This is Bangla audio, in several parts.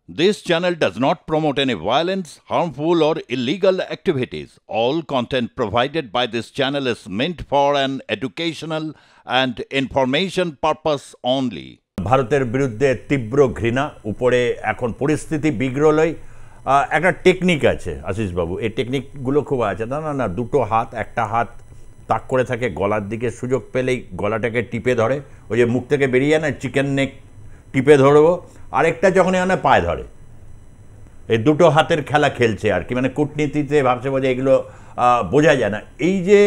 This channel does not promote any violence, harmful, or illegal activities. All content provided by this channel is meant for an educational and information purpose only. ভারতের বিরুদ্ধে তীব্র ঘৃণা উপরে এখন পরিস্থিতি বিগড়লই একটা টেকনিক আছে আশিস বাবু এই টেকনিকগুলো খুব আছে না না না দুটো হাত একটা হাত তাক করে থাকে গলার দিকে সুযোগ পেলেই গলাটাকে টিপে ধরে ওই যে মুখ থেকে বেরিয়ে না চিকেন নেক টিপে ধরবো আরেকটা যখন এখানে পায়ে ধরে এই দুটো হাতের খেলা খেলছে আর কি মানে কূটনীতিতে ভাবছে বোঝে এগুলো বোঝা যায় না এই যে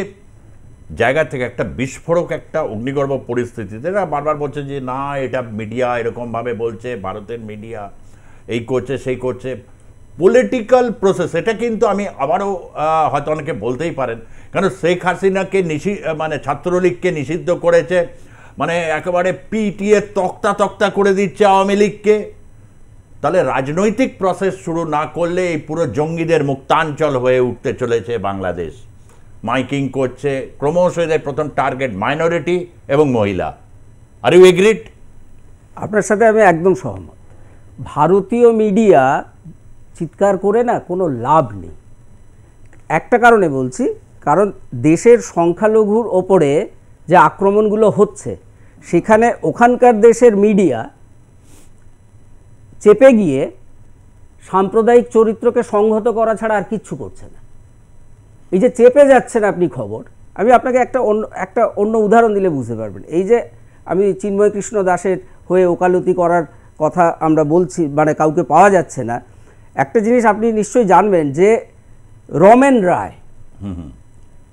জায়গা থেকে একটা বিস্ফোরক একটা অগ্নিগর্ভ পরিস্থিতিতে না বারবার বলছে যে না এটা মিডিয়া এরকমভাবে বলছে ভারতের মিডিয়া এই করছে সেই করছে পলিটিক্যাল প্রসেস এটা কিন্তু আমি আবারও হয়তো অনেকে বলতেই পারেন কারণ শেখ হাসিনাকে মানে ছাত্রলীগকে নিষিদ্ধ করেছে মানে একেবারে পিটিএ তক্তা করে দিচ্ছে আওয়ামী লীগকে তাহলে রাজনৈতিক প্রসেস শুরু না করলে এই পুরো জঙ্গিদের মুক্তাঞ্চল হয়ে উঠতে চলেছে বাংলাদেশ মাইকিং করছে ক্রমশ এদের প্রথম টার্গেট মাইনরিটি এবং মহিলা আর ইউ এগ্রিড আপনার সাথে আমি একদম সহমত ভারতীয় মিডিয়া চিৎকার করে না কোনো লাভ নেই একটা কারণে বলছি কারণ দেশের সংখ্যালঘুর ওপরে যে আক্রমণগুলো হচ্ছে সেখানে ওখানকার দেশের মিডিয়া চেপে গিয়ে সাম্প্রদায়িক চরিত্রকে সংহত করা ছাড়া আর কিচ্ছু করছে না এই যে চেপে যাচ্ছেন আপনি খবর আমি আপনাকে একটা অন্য উদাহরণ দিলে বুঝতে পারবেন এই যে আমি চিন্ময় কৃষ্ণ দাসের হয়ে ওকালতি করার কথা আমরা বলছি মানে কাউকে পাওয়া যাচ্ছে না একটা জিনিস আপনি নিশ্চয়ই জানবেন যে রমেন রায়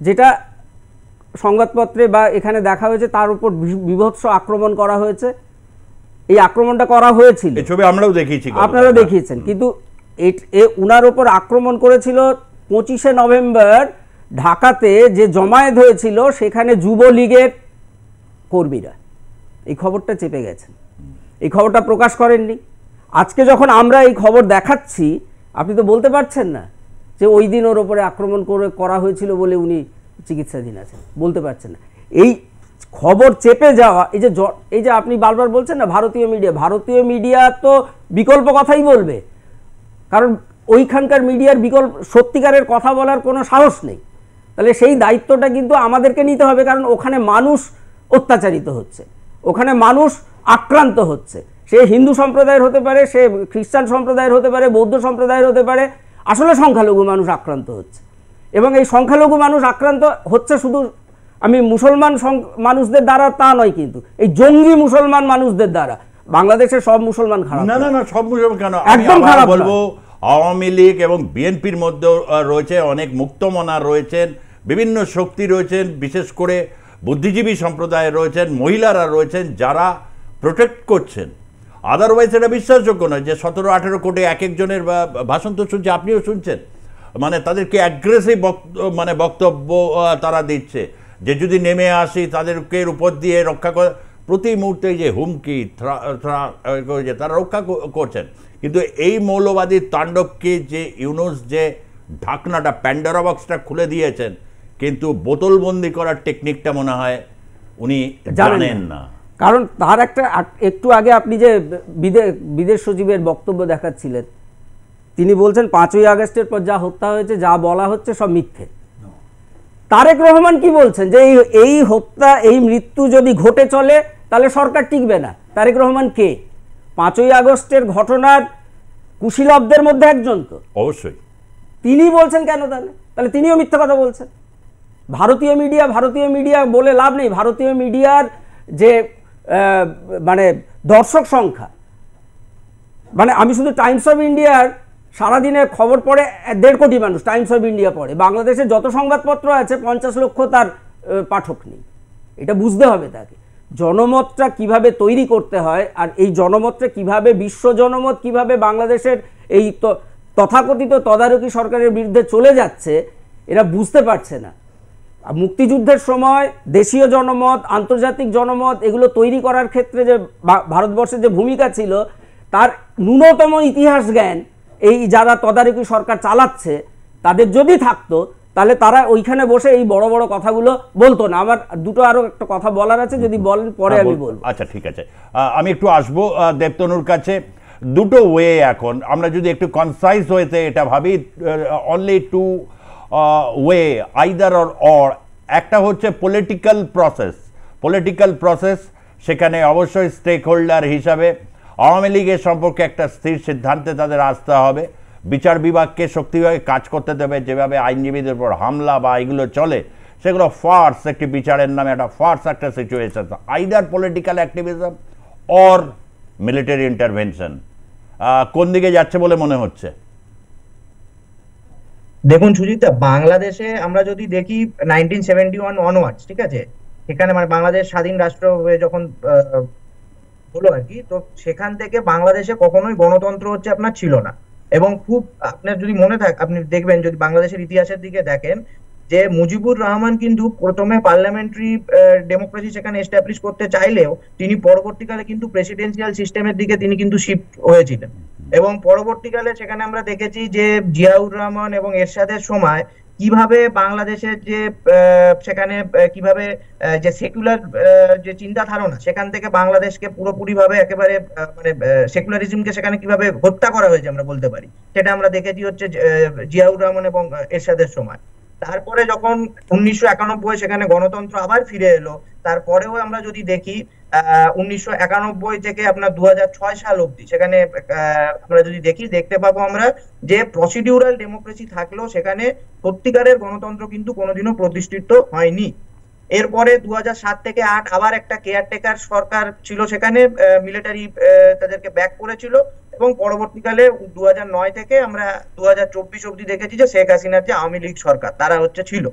যেটা সংবাদপত্রে বা এখানে দেখা হয়েছে তার উপর বিভৎস আক্রমণ করা হয়েছে এই আক্রমণটা করা হয়েছিল ছবি আমরাও দেখিয়েছি আপনারা দেখিয়েছেন কিন্তু উনার উপর আক্রমণ করেছিল 25শে নভেম্বর ঢাকাতে যে জমায়েত হয়েছিল সেখানে যুবলীগের কর্মীরা এই খবরটা চেপে গেছেন এই খবরটা প্রকাশ করেননি আজকে যখন আমরা এই খবর দেখাচ্ছি আপনি তো বলতে পারছেন না যে ওই দিন ওর উপরে আক্রমণ করা হয়েছিল বলে উনি চিকিৎসাধীন আছেন বলতে পারছেন না এই খবর চেপে যাওয়া এই যে আপনি বারবার বলছেন না ভারতীয় মিডিয়া তো বিকল্প কথাই বলবে কারণ ওইখানকার মিডিয়ার বিকল্প সত্যিকারের কথা বলার কোনো সাহস নেই তাহলে সেই দায়িত্বটা কিন্তু আমাদেরকে নিতে হবে কারণ ওখানে মানুষ অত্যাচারিত হচ্ছে ওখানে মানুষ আক্রান্ত হচ্ছে সে হিন্দু সম্প্রদায়ের হতে পারে সে খ্রিস্টান সম্প্রদায়ের হতে পারে বৌদ্ধ সম্প্রদায়ের হতে পারে আসলে সংখ্যালঘু মানুষ আক্রান্ত হচ্ছে এবং এই সংখ্যালঘু মানুষ আক্রান্ত হচ্ছে শুধু আমি মুসলমান মানুষদের দ্বারা তা নয় কিন্তু এই জঙ্গি মুসলমান মানুষদের দ্বারা বাংলাদেশের সব মুসলমান খারাপ না না না সব মুসলমান কেন একদম খারাপ বলবো আওয়ামী লীগ এবং বিএনপির মধ্যে রয়েছে অনেক মুক্তমনা রয়েছেন বিভিন্ন শক্তি রয়েছেন বিশেষ করে বুদ্ধিজীবী সম্প্রদায় রয়েছেন মহিলারা রয়েছেন যারা প্রোটেক্ট করছেন আদারওয়াইজ এটা বিশ্বাসযোগ্য নয় যে 17-18 কোটি এক একজনের ভাষণ তো শুনছে আপনিও শুনছেন মানে তাদেরকে অ্যাগ্রেসিভ মানে বক্তব্য তারা দিচ্ছে যে যদি নেমে আসি তাদেরকে উপর দিয়ে রক্ষা করে প্রতি মুহূর্তে যে হুমকি তারা রক্ষা করছেন কিন্তু এই মৌলবাদী তাণ্ডবকে যে ইউনুস যে ঢাকনাটা প্যান্ডোরা বক্সটা খুলে দিয়েছেন কিন্তু বোতলবন্দি করার টেকনিকটা মনে হয় উনি জানেন না কারণ তার একটু আগে আপনি যে বিদেশ সচিবের বক্তব্য দেখাচ্ছিলেন তিনি বলছেন 5ই আগস্টের পর যা হত্যা হয়েছে যা বলা হচ্ছে সব মিথ্যে তারেক রহমান কি বলছেন যে এই হত্যা এই মৃত্যু যদি ঘটে চলে তাহলে সরকার টিকবে না তারেক রহমান কে 5ই আগস্টের ঘটনার কুশীলবদের মধ্যে একজন তো অবশ্যই তিনি বলছেন কেন তাহলে তিনিও মিথ্যা কথা বলছেন ভারতীয় মিডিয়া বলে লাভ নেই ভারতীয় মিডিয়ার যে মানে দর্শক সংখ্যা মানে আমি শুধু টাইমস অফ ইন্ডিয়ার সারাদিনের খবর পড়ে 1.5 কোটি মানুষ টাইমস অফ ইন্ডিয়া পড়ে বাংলাদেশে যত সংবাদপত্র আছে 50 লক্ষ তার পাঠক নেই এটা বুঝতে হবে তাকে জনমতটা কিভাবে তৈরি করতে হয় আর এই জনমতটা কিভাবে বিশ্ব জনমত কিভাবে বাংলাদেশের এই তথাকথিত তদারকি সরকারের বিরুদ্ধে চলে যাচ্ছে এরা বুঝতে পারছে না মুক্তিযুদ্ধের সময় দেশীয় জনমত আন্তর্জাতিক জনমত এগুলো তৈরি করার ক্ষেত্রে যে ভারতবর্ষের যে ভূমিকা ছিল তার ন্যূনতম ইতিহাস জ্ঞান এই যারা তদারকি সরকার চালাচ্ছে তাদের যদি থাকতো তাহলে তারা ওইখানে বসে এই বড় বড় কথাগুলো বলতো না আমার দুটো আরো একটা কথা বলার আছে যদি বলেন পরে আমি বলবো আচ্ছা ঠিক আছে আমি একটু আসবো দেবতনুর কাছে দুটো ওয়ে এখন আমরা যদি একটু কনসাইজ ওয়েতে এটা ভাবি, only two way, either or. একটা হচ্ছে পলিটিক্যাল প্রসেস, সেখানে অবশ্যই স্টেক হোল্ডার হিসাবে আওয়ামী লীগের সম্পর্কে একটা স্থির সিদ্ধান্তে তাদের আসতে হবে, বিচার বিভাগকে শক্তিভাবে কাজ করতে দেবে। যেভাবে আইনজীবীদের উপর হামলা বা এগুলো চলে, সেগুলো ফার্স, একটি বিচারের নামে একটা ফার্স একটা situation. Either political activism or military intervention. কোন দিকে যাচ্ছে বলে মনে হচ্ছে? দেখুন সুজিতা, বাংলাদেশে আমরা যদি দেখি 1971 অনওয়ার্ডস, ঠিক আছে, সেখানে মানে বাংলাদেশ স্বাধীন রাষ্ট্র হয়ে যখন হলো আর কি, তো সেখান থেকে বাংলাদেশে কখনোই গণতন্ত্র হচ্ছে আপনার ছিল না। এবং খুব আপনার যদি মনে থাকে, আপনি দেখবেন যদি বাংলাদেশের ইতিহাসের দিকে দেখেন, যে মুজিবুর রহমান কিন্তু প্রথমে পার্লামেন্টারি ডেমোক্রেসি সেখানে এস্টাবলিশ করতে চাইলেও তিনি পরবর্তীকালে কিন্তু প্রেসিডেন্সিয়াল সিস্টেমের দিকে তিনি কিন্তু শিফট হয়েছিলেন। এবং পরবর্তীকালে সেখানে আমরা দেখেছি যে জিয়াউর রহমান এবং এরশাদের সময় কিভাবে বাংলাদেশের যে সেখানে কিভাবে যে সেকুলার যে চিন্তা ধারণা, সেখান থেকে বাংলাদেশকে পুরোপুরিভাবে একেবারে মানে সেকুলারিজমকে সেখানে কিভাবে হত্যা করা হয়েছে আমরা বলতে পারি, সেটা আমরা দেখেছি হচ্ছে জিয়াউর রহমান এবং এরশাদের সময়। তারপরে যখন 1991 সেখানে গণতন্ত্র আবার ফিরে এলো, তারপরেও আমরা যদি দেখি 1991 থেকে আপনার 2006 সাল অবধি সেখানে আমরা যদি দেখতে পাবো আমরা যে প্রসিডিউরাল ডেমোক্রেসি থাকলেও সেখানে সত্যিকারের গণতন্ত্র কিন্তু কোনোদিনও প্রতিষ্ঠিত হয়নি। এরপরে 2007 থেকে 8 আবার একটা কেয়ারটেকার সরকার ছিল, সেখানে মিলিটারি তাদেরকে ব্যাক করেছিল। এবং পরবর্তীকালে 2009 থেকে আমরা 2024 অবধি দেখেছি যে শেখ হাসিনার যে আওয়ামী লীগ সরকার তারা হচ্ছে ছিল।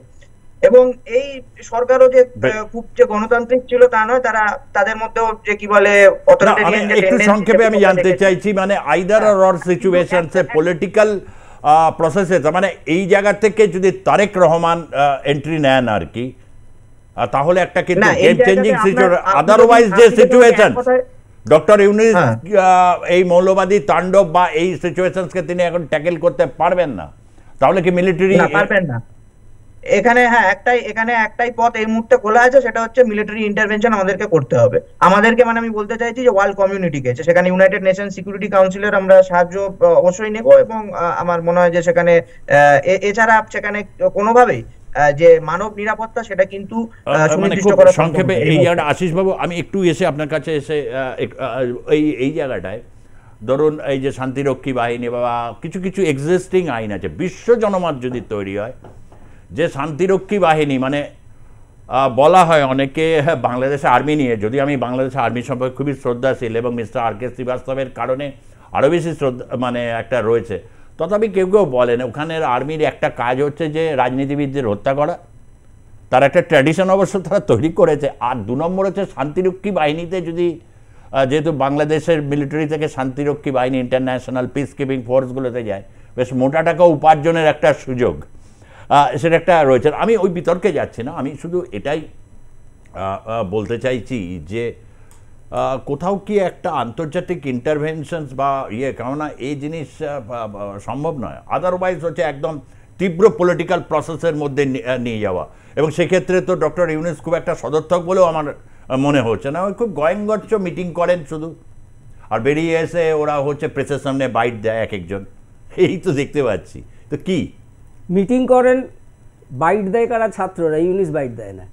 এবং এই সরকারও যে খুব যে গণতান্ত্রিক ছিল তা নয়, তারা তাদের মধ্যেও যে কি বলে অথরিটেরিয়ান যে একটু সংক্ষেপে আমি জানতে চাইছি, মানে আইদার অর সিচুয়েশনসে পলিটিক্যাল প্রসেসে, মানে এই জায়গা থেকে যদি তারেক রহমান এন্ট্রি নেন আর কি, তাহলে একটা কিন্তু গেম চেঞ্জিং সিচুয়েশন। আদারওয়াইজ যে সিচুয়েশন ডক্টর ইউনূস এই মৌলবাদী তাণ্ডব বা এই সিচুয়েশনসকে তিনি এখন ট্যাকেল করতে পারবেন না, তাহলে কি মিলিটারি পারবেন না? এখানে একটাই পথ এই মুহূর্তে খোলা আছে, সেটা হচ্ছে মিলিটারি ইন্টারভেনশন আমাদেরকে করতে হবে। আমাদেরকে মানে আমি বলতে চাইছি যে ওয়ার্ল্ড কমিউনিটিকে, সেখানে ইউনাইটেড নেশন সিকিউরিটি কাউন্সিলের আমরা সাহায্য অবশ্যই নেব। এবং আমার মনে হয় যে সেখানে এছাড়া সেখানে কোনোভাবেই যে মানব নিরাপত্তা সেটা কিন্তু সুনির্দিষ্ট করা সংক্ষেপে এই জায়গাটা আশিস বাবু, আমি একটু এসে আপনার কাছে এসে এই জায়গাটায় ধরুন এই যে শান্তিরক্ষী বাহিনী বা কিছু কিছু এক্সিস্টিং আইন আছে, বিশ্ব জনমত যদি তৈরি হয় যে শান্তিরক্ষী বাহিনী, মানে বলা হয় অনেকে বাংলাদেশ আর্মি নিয়ে, যদি আমি বাংলাদেশ আর্মি সম্পর্কে খুবই শ্রদ্ধাশীল এবং মিস্টার আর কে শ্রীবাস্তবের কারণে আরও বেশি শ্রদ্ধা মানে একটা রয়েছে, তথাপি কেউ কেউ বলেন ওখানের আর্মির একটা কাজ হচ্ছে যে রাজনীতিবিদদের হত্যা করা, তার একটা ট্র্যাডিশন অবশ্য তারা তৈরি করেছে। আর 2 নম্বর হচ্ছে শান্তিরক্ষী বাহিনীতে যদি, যেহেতু বাংলাদেশের মিলিটারি থেকে শান্তিরক্ষী বাহিনী ইন্টারন্যাশনাল পিস কিপিং ফোর্সগুলোতে যায়, বেশ মোটা টাকা উপার্জনের একটা সুযোগ সেটা একটা রয়েছে। আমি ওই বিতর্কে যাচ্ছি না, আমি শুধু এটাই বলতে চাইছি যে কোথাও কি একটা আন্তর্জাতিক ইন্টারভেনশনস বা কেননা এই জিনিস সম্ভব নয়, আদারওয়াইজ হচ্ছে একদম তীব্র পলিটিক্যাল প্রসেসের মধ্যে নিয়ে যাওয়া। এবং সেক্ষেত্রে তো ডক্টর ইউনূস খুব একটা সদর্থক বলেও আমার মনে হচ্ছে না। ওই খুব গয়েঙ্গচ্ছ মিটিং করেন শুধু, আর বেরিয়ে এসে ওরা হচ্ছে প্রেসের সামনে বাইট দেয় এক একজন, এই তো দেখতে পাচ্ছি। তো কি মিটিং করেন, বাইট দেয় কারা? ছাত্ররা। ইউনূস বাইট দেয় না,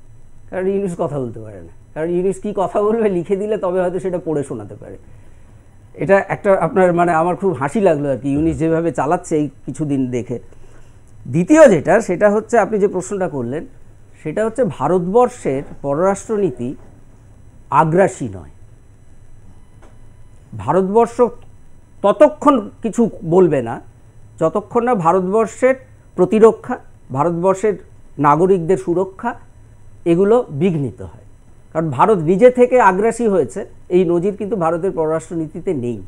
কারণ ইউনূস কথা বলতে পারে না। কারণ ইউনূস কী কথা বলবে লিখে দিলে তবে হয়তো সেটা পড়ে শোনাতে পারে। এটা একটা আপনার মানে আমার খুব হাসি লাগলো আর কি ইউনূস যেভাবে চালাচ্ছে এই কিছুদিন দেখে। দ্বিতীয় যেটা, সেটা হচ্ছে আপনি যে প্রশ্নটা করলেন, সেটা হচ্ছে ভারতবর্ষের পররাষ্ট্রনীতি আগ্রাসী নয়। ভারতবর্ষ ততক্ষণ কিছু বলবে না যতক্ষণ না ভারতবর্ষের প্রতিরক্ষা, ভারতবর্ষের নাগরিকদের সুরক্ষা এগুলো বিঘ্নিত হয়। কারণ ভারত নিজে থেকে আগ্রাসী হয়েছে, এই নজির কিন্তু ভারতের পররাষ্ট্রনীতিতে নেই।